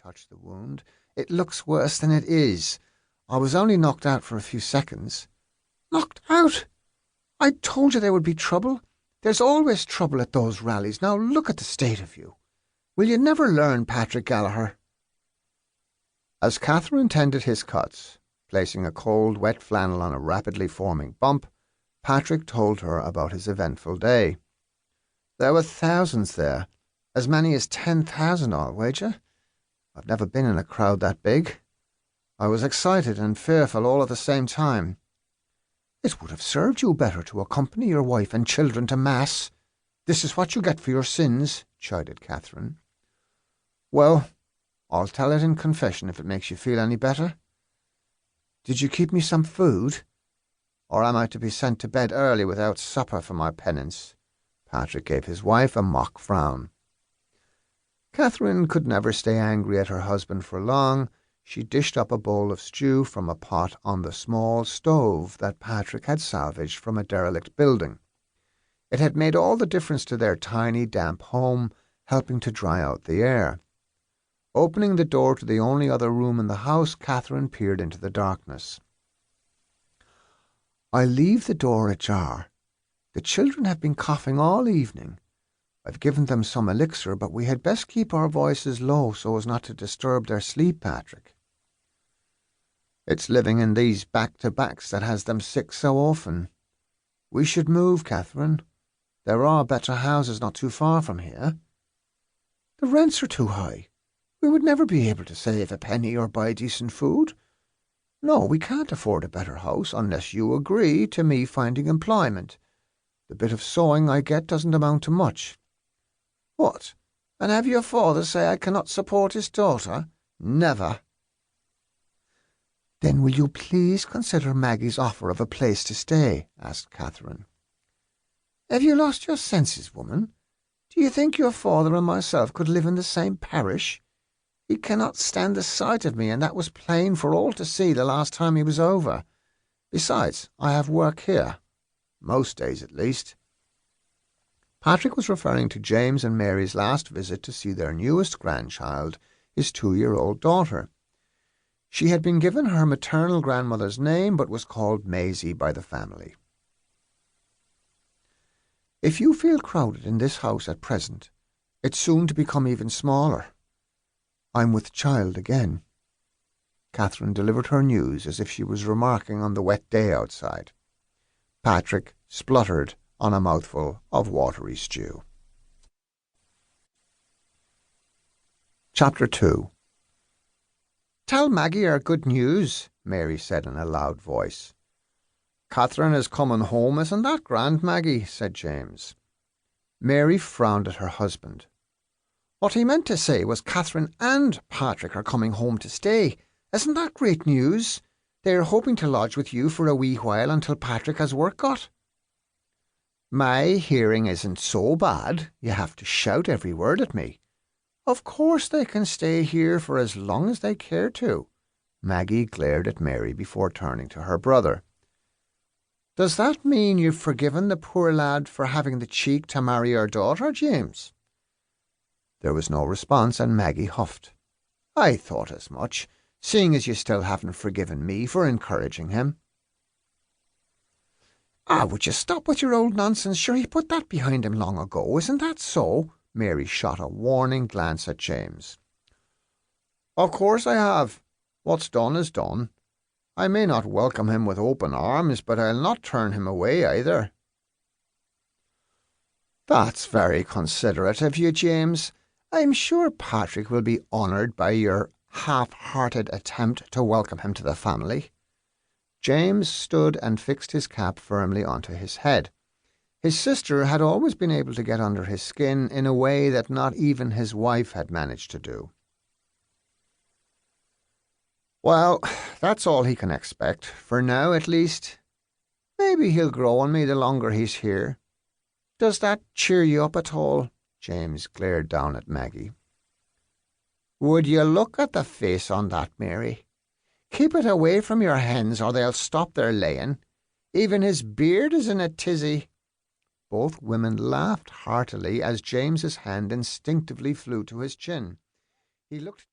touched the wound. "It looks worse than it is. I was only knocked out for a few seconds." "Knocked out? I told you there would be trouble. There's always trouble at those rallies. Now look at the state of you. Will you never learn, Patrick Gallagher?" As Catherine tended his cuts, placing a cold, wet flannel on a rapidly forming bump, Patrick told her about his eventful day. There were thousands there, as many as 10,000, I'll wager. I've never been in a crowd that big. I was excited and fearful all at the same time. "It would have served you better to accompany your wife and children to Mass. This is what you get for your sins," chided Catherine. "Well, I'll tell it in confession if it makes you feel any better. Did you keep me some food? Or am I to be sent to bed early without supper for my penance?" Patrick gave his wife a mock frown. Catherine could never stay angry at her husband for long. She dished up a bowl of stew from a pot on the small stove that Patrick had salvaged from a derelict building. It had made all the difference to their tiny, damp home, helping to dry out the air. Opening the door to the only other room in the house, Catherine peered into the darkness. "I'll leave the door ajar. The children have been coughing all evening. I've given them some elixir, but we had best keep our voices low so as not to disturb their sleep, Patrick." "It's living in these back-to-backs that has them sick so often. We should move, Catherine. There are better houses not too far from here." "The rents are too high. We would never be able to save a penny or buy decent food. No, we can't afford a better house unless you agree to me finding employment. The bit of sewing I get doesn't amount to much." "What, and have your father say I cannot support his daughter? Never." "Then will you please consider Maggie's offer of a place to stay?" asked Catherine. "Have you lost your senses, woman? Do you think your father and myself could live in the same parish? He cannot stand the sight of me, and that was plain for all to see the last time he was over. Besides, I have work here, most days at least." Patrick was referring to James and Mary's last visit to see their newest grandchild, his 2-year-old daughter. She had been given her maternal grandmother's name, but was called Maisie by the family. "If you feel crowded in this house at present, it's soon to become even smaller. I'm with child again." Catherine delivered her news as if she was remarking on the wet day outside. Patrick spluttered on a mouthful of watery stew. Chapter 2. "Tell Maggie our good news," Mary said in a loud voice. "Catherine is coming home, isn't that grand, Maggie?" said James. Mary frowned at her husband. "What he meant to say was Catherine and Patrick are coming home to stay. Isn't that great news? They are hoping to lodge with you for a wee while until Patrick has work got." "My hearing isn't so bad. You have to shout every word at me." "Of course they can stay here for as long as they care to." Maggie glared at Mary before turning to her brother. "Does that mean you've forgiven the poor lad for having the cheek to marry your daughter, James?" There was no response, and Maggie huffed. "I thought as much, seeing as you still haven't forgiven me for encouraging him." "Would you stop with your old nonsense? Sure, he put that behind him long ago, isn't that so?" Mary shot a warning glance at James. "Of course I have. What's done is done. I may not welcome him with open arms, but I'll not turn him away either." "That's very considerate of you, James. I'm sure Patrick will be honoured by your half-hearted attempt to welcome him to the family." James stood and fixed his cap firmly onto his head. His sister had always been able to get under his skin in a way that not even his wife had managed to do. "Well, that's all he can expect, for now at least. Maybe he'll grow on me the longer he's here. Does that cheer you up at all?" James glared down at Maggie. "Would you look at the face on that, Mary? Keep it away from your hens or they'll stop their laying. Even his beard is in a tizzy." Both women laughed heartily as James's hand instinctively flew to his chin. He looked